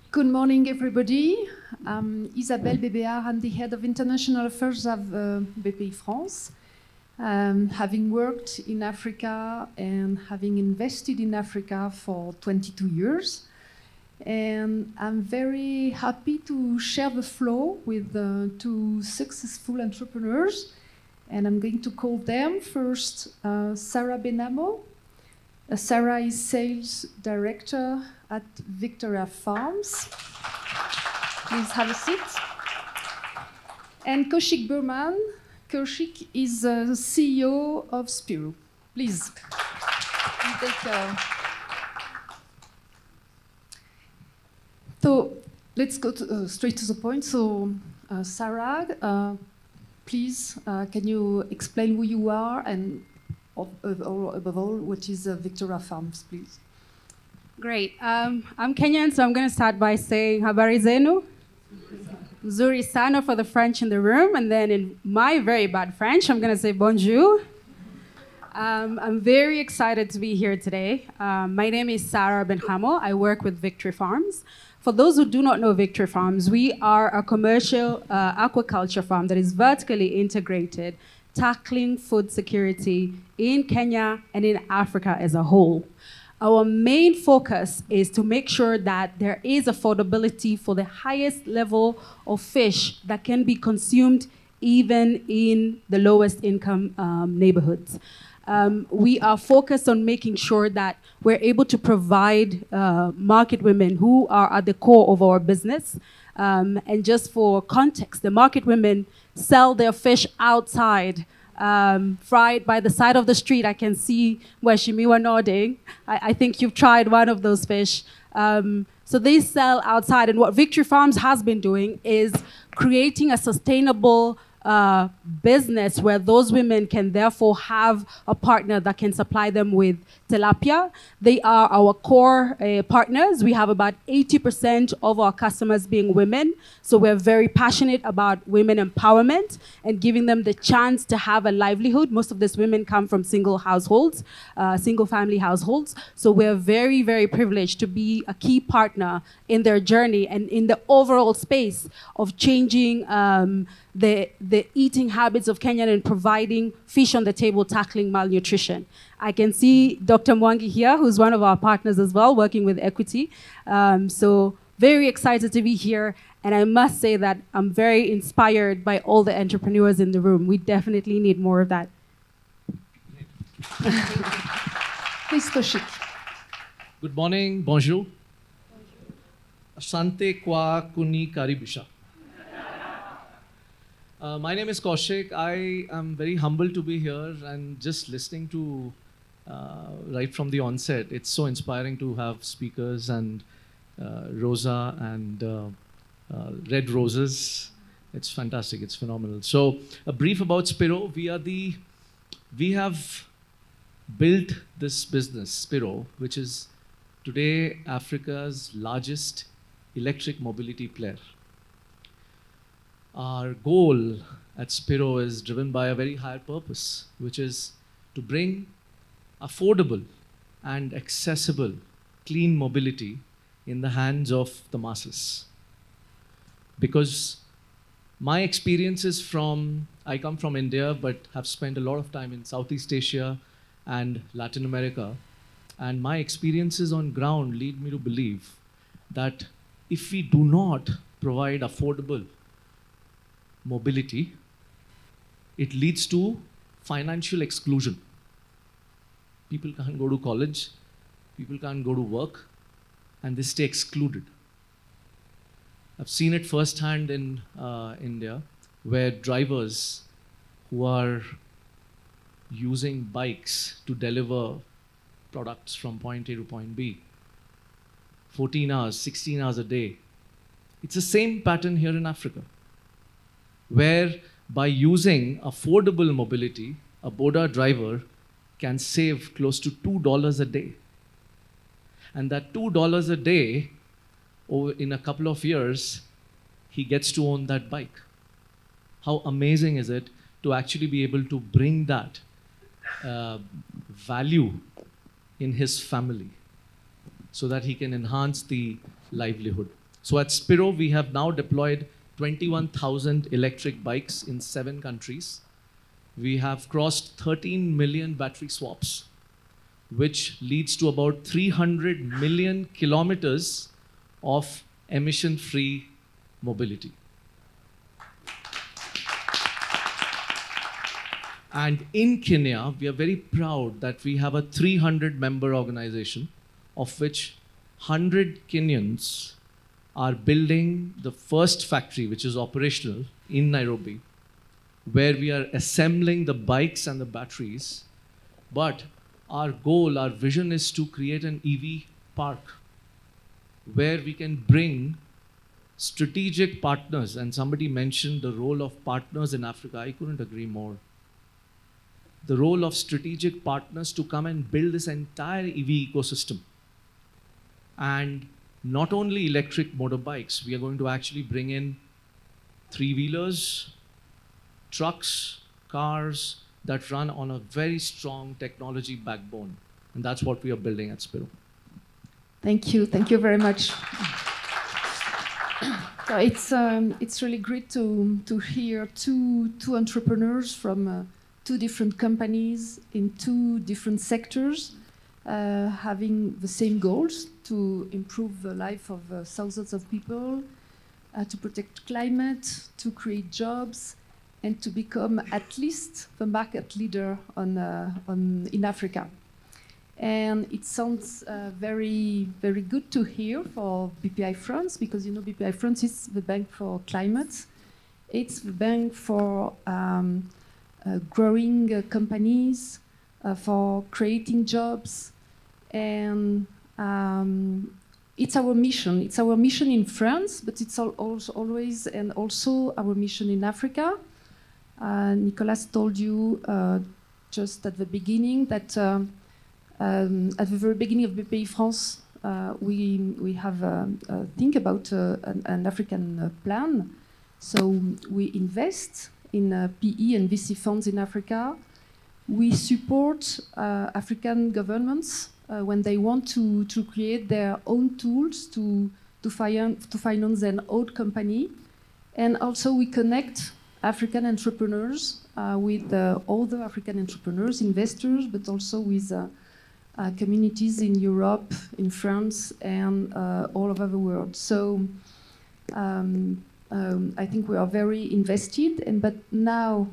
Good morning, everybody. I'm Isabelle Bébéard. I'm the head of international affairs of BPI France. Having worked in Africa and having invested in Africa for 22 years. And I'm very happy to share the floor with two successful entrepreneurs. And I'm going to call them first Sarah Benamo. Sarah is sales director at Victoria Farms. Please have a seat. And Kaushik Burman. Kaushik is CEO of Spiro. Please. So let's go straight to the point. So Sarah, please, can you explain who you are and above all, what is Victoria Farms, please? Great. I'm Kenyan, so I'm going to start by saying habari zenu, nzuri sana for the French in the room, and then in my very bad French, I'm going to say bonjour. I'm very excited to be here today. My name is Sarah Benhamo. I work with Victory Farms. For those who do not know Victory Farms, we are a commercial aquaculture farm that is vertically integrated, tackling food security in Kenya and in Africa as a whole. Our main focus is to make sure that there is affordability for the highest level of fish that can be consumed even in the lowest income neighborhoods. We are focused on making sure that we're able to provide market women who are at the core of our business. And just for context, the market women sell their fish outside, fried by the side of the street. I can see Weshimiwa nodding. I think you've tried one of those fish. So they sell outside. And what Victory Farms has been doing is creating a sustainable business where those women can therefore have a partner that can supply them with tilapia. They are our core partners. We have about 80% of our customers being women. So we're very passionate about women empowerment and giving them the chance to have a livelihood. Most of these women come from single households, single family households. So we're very, very privileged to be a key partner in their journey and in the overall space of changing the eating habits of Kenyan and providing fish on the table, tackling malnutrition. I can see Dr. Mwangi here, who's one of our partners as well, working with Equity. So very excited to be here. And I must say that I'm very inspired by all the entrepreneurs in the room. We definitely need more of that. Please, Kaushik. Good morning, bonjour. Asante kwa kuni karibisha. My name is Kaushik. I am very humbled to be here and just listening to right from the onset. It's so inspiring to have speakers and Rosa and Red Roses. It's fantastic. It's phenomenal. So a brief about Spiro. We have built this business, Spiro, which is today Africa's largest electric mobility player. Our goal at Spiro is driven by a very higher purpose, which is to bring affordable and accessible clean mobility in the hands of the masses. Because my experience is I come from India, but have spent a lot of time in Southeast Asia and Latin America. And my experiences on ground lead me to believe that if we do not provide affordable mobility, it leads to financial exclusion. People can't go to college, people can't go to work, and they stay excluded. I've seen it firsthand in India, where drivers who are using bikes to deliver products from point A to point B, 14 hours, 16 hours a day. It's the same pattern here in Africa, where by using affordable mobility, a Boda driver can save close to $2 a day. And that $2 a day, in a couple of years, he gets to own that bike. How amazing is it to actually be able to bring that value in his family so that he can enhance the livelihood. So at Spiro, we have now deployed 21,000 electric bikes in 7 countries. We have crossed 13 million battery swaps, which leads to about 300 million kilometers of emission-free mobility. And in Kenya, we are very proud that we have a 300-member organization, of which 100 Kenyans are building the first factory, which is operational in Nairobi, where we are assembling the bikes and the batteries. But our goal, our vision is to create an EV park where we can bring strategic partners. And somebody mentioned the role of partners in Africa. I couldn't agree more. The role of strategic partners to come and build this entire EV ecosystem. And not only electric motorbikes, we are going to actually bring in 3-wheelers, trucks, cars that run on a very strong technology backbone. And that's what we are building at Spiro. Thank you very much. So it's really great to hear two entrepreneurs from 2 different companies in 2 different sectors having the same goals to improve the life of thousands of people, to protect climate, to create jobs, and to become at least the market leader in Africa. And it sounds very, very good to hear for BPI France, because you know BPI France is the bank for climate. It's the bank for growing companies, for creating jobs, and it's our mission. It's our mission in France, but it's always and also our mission in Africa. Nicolas told you just at the beginning that at the very beginning of BPI France, we have think about an African plan. So we invest in PE and VC funds in Africa. We support African governments when they want to create their own tools to finance their own company. And also we connect African entrepreneurs with other African entrepreneurs, investors, but also with communities in Europe, in France, and all over the world. So I think we are very invested. But now,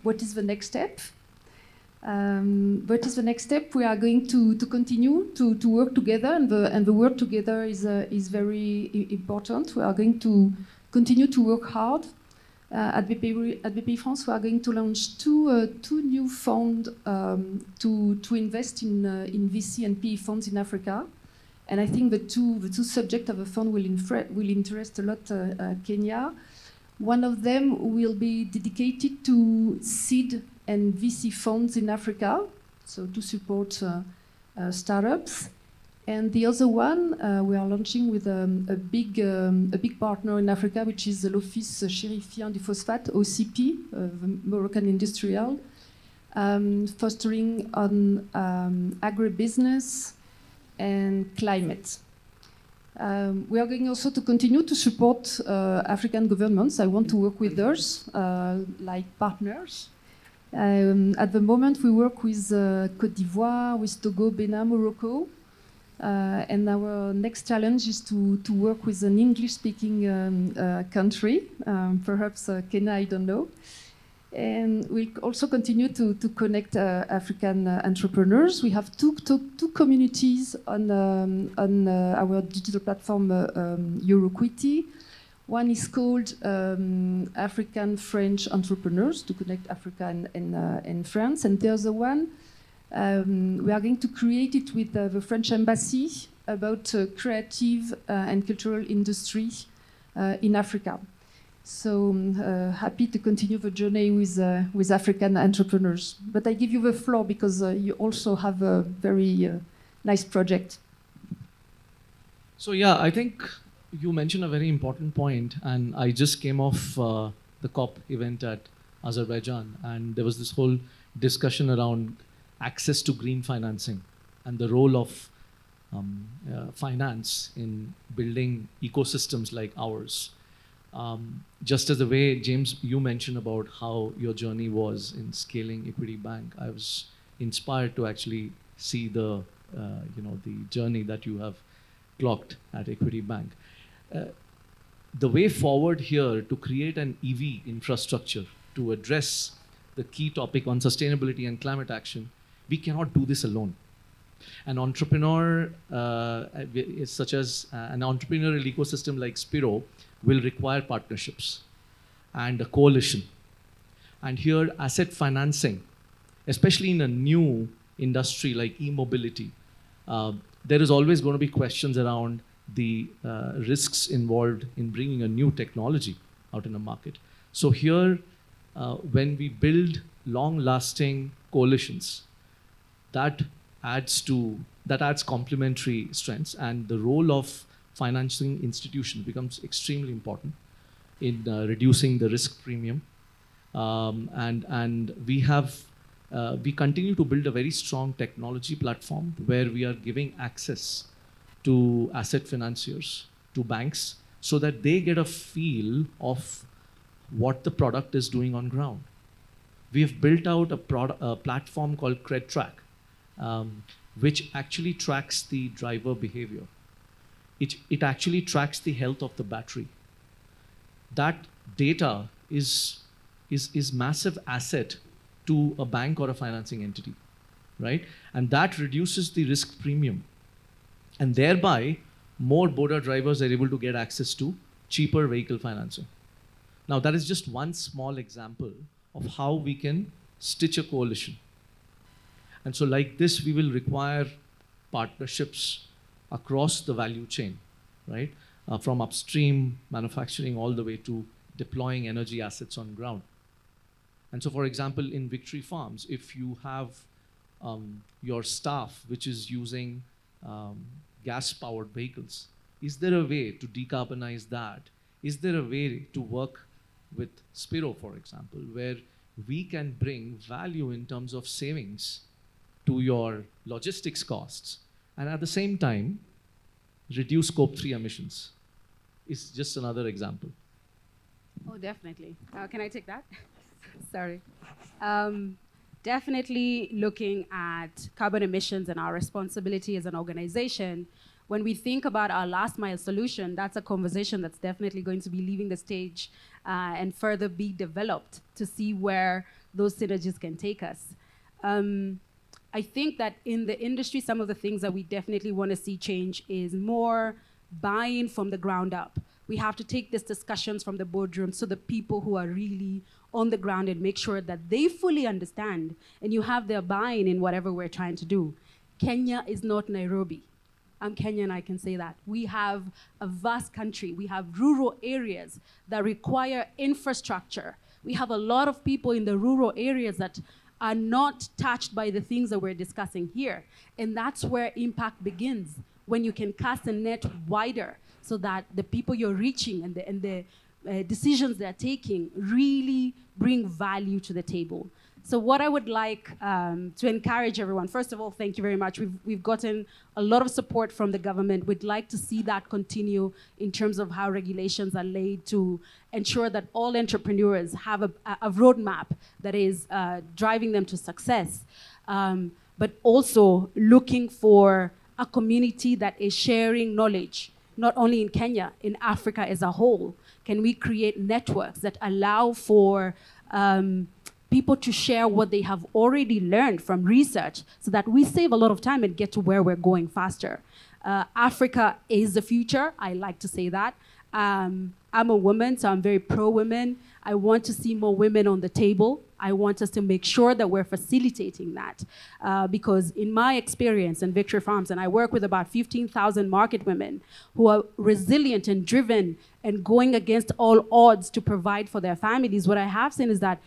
what is the next step? What is the next step? We are going to continue to work together, and the work together is very important. We are going to continue to work hard. At BPI France, we are going to launch two new funds to invest in VC and PE funds in Africa. And I think the two subjects of the fund will interest a lot Kenya. One of them will be dedicated to seed and VC funds in Africa, so to support startups. And the other one we are launching with a big partner in Africa, which is l'Office Chérifien du Phosphate, OCP, the Moroccan industrial, fostering on agribusiness and climate. We are going also to continue to support African governments. I want to work with those like partners. At the moment, we work with Côte d'Ivoire, with Togo, Benin, Morocco. And our next challenge is to work with an English-speaking country, perhaps Kenya, I don't know. And we'll also continue to connect African entrepreneurs. We have two communities on our digital platform, Euroquity. One is called African French Entrepreneurs, to connect Africa and France. And the other one, we are going to create it with the French Embassy about creative and cultural industry in Africa. So happy to continue the journey with African entrepreneurs. But I give you the floor because you also have a very nice project. So yeah, I think you mentioned a very important point, and I just came off the COP event at Azerbaijan, and there was this whole discussion around access to green financing and the role of finance in building ecosystems like ours. Just as the way, James, you mentioned about how your journey was in scaling Equity Bank, I was inspired to actually see the journey that you have clocked at Equity Bank. The way forward here to create an EV infrastructure to address the key topic on sustainability and climate action, we cannot do this alone. An entrepreneur, such as an entrepreneurial ecosystem like Spiro, will require partnerships and a coalition. And here, asset financing, especially in a new industry like e-mobility, there is always going to be questions around the risks involved in bringing a new technology out in the market. So here, when we build long-lasting coalitions, that adds complementary strengths, and the role of financing institutions becomes extremely important in reducing the risk premium. And we continue to build a very strong technology platform where we are giving access to asset financiers, to banks, so that they get a feel of what the product is doing on ground. We have built out a platform called CredTrack, which actually tracks the driver behavior. It actually tracks the health of the battery. That data is massive asset to a bank or a financing entity, right? And that reduces the risk premium. And thereby, more Boda drivers are able to get access to cheaper vehicle financing. Now, that is just one small example of how we can stitch a coalition. And so like this, we will require partnerships across the value chain, right? From upstream manufacturing all the way to deploying energy assets on ground. And so, for example, in Victory Farms, if you have your staff which is using gas-powered vehicles, is there a way to decarbonize that? Is there a way to work with Spiro, for example, where we can bring value in terms of savings to your logistics costs, and at the same time, reduce Scope 3 emissions? It's just another example. Oh, definitely. Can I take that? Sorry. Definitely looking at carbon emissions and our responsibility as an organization. When we think about our last mile solution, that's a conversation that's definitely going to be leaving the stage and further be developed to see where those synergies can take us. I think that in the industry, some of the things that we definitely want to see change is more buy-in from the ground up. We have to take these discussions from the boardroom so the people who are really on the ground and make sure that they fully understand and you have their buy-in in whatever we're trying to do. Kenya is not Nairobi. I'm Kenyan, I can say that. We have a vast country. We have rural areas that require infrastructure. We have a lot of people in the rural areas that are not touched by the things that we're discussing here. And that's where impact begins, when you can cast a net wider so that the people you're reaching and the decisions they're taking really bring value to the table. So what I would like to encourage everyone, first of all, thank you very much. We've gotten a lot of support from the government. We'd like to see that continue in terms of how regulations are laid to ensure that all entrepreneurs have a roadmap that is driving them to success, but also looking for a community that is sharing knowledge, not only in Kenya, in Africa as a whole. Can we create networks that allow for people to share what they have already learned from research so that we save a lot of time and get to where we're going faster? Africa is the future. I like to say that. I'm a woman, so I'm very pro-women. I want to see more women on the table. I want us to make sure that we're facilitating that. Because in my experience in Victory Farms, and I work with about 15,000 market women who are resilient and driven and going against all odds to provide for their families, what I have seen is that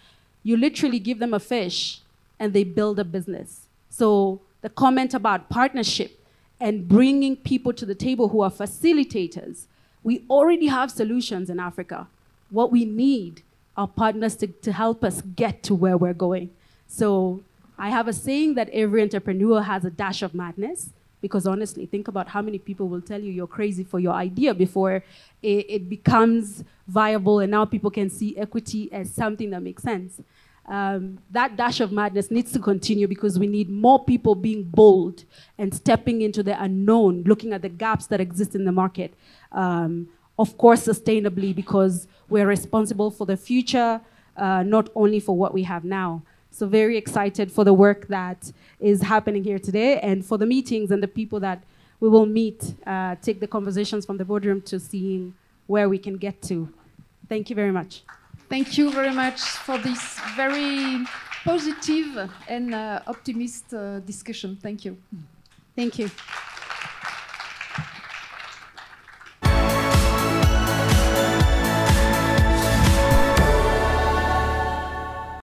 you literally give them a fish and they build a business. So the comment about partnership and bringing people to the table who are facilitators, we already have solutions in Africa. What we need are partners to help us get to where we're going. So I have a saying that every entrepreneur has a dash of madness, Because honestly, think about how many people will tell you you're crazy for your idea before it becomes viable and now people can see equity as something that makes sense. That dash of madness needs to continue because we need more people being bold and stepping into the unknown, looking at the gaps that exist in the market. Of course, sustainably, because we're responsible for the future, not only for what we have now. So very excited for the work that is happening here today and for the meetings and the people that we will meet, take the conversations from the boardroom to seeing where we can get to. Thank you very much. Thank you very much for this very positive and optimist discussion. Thank you. Thank you.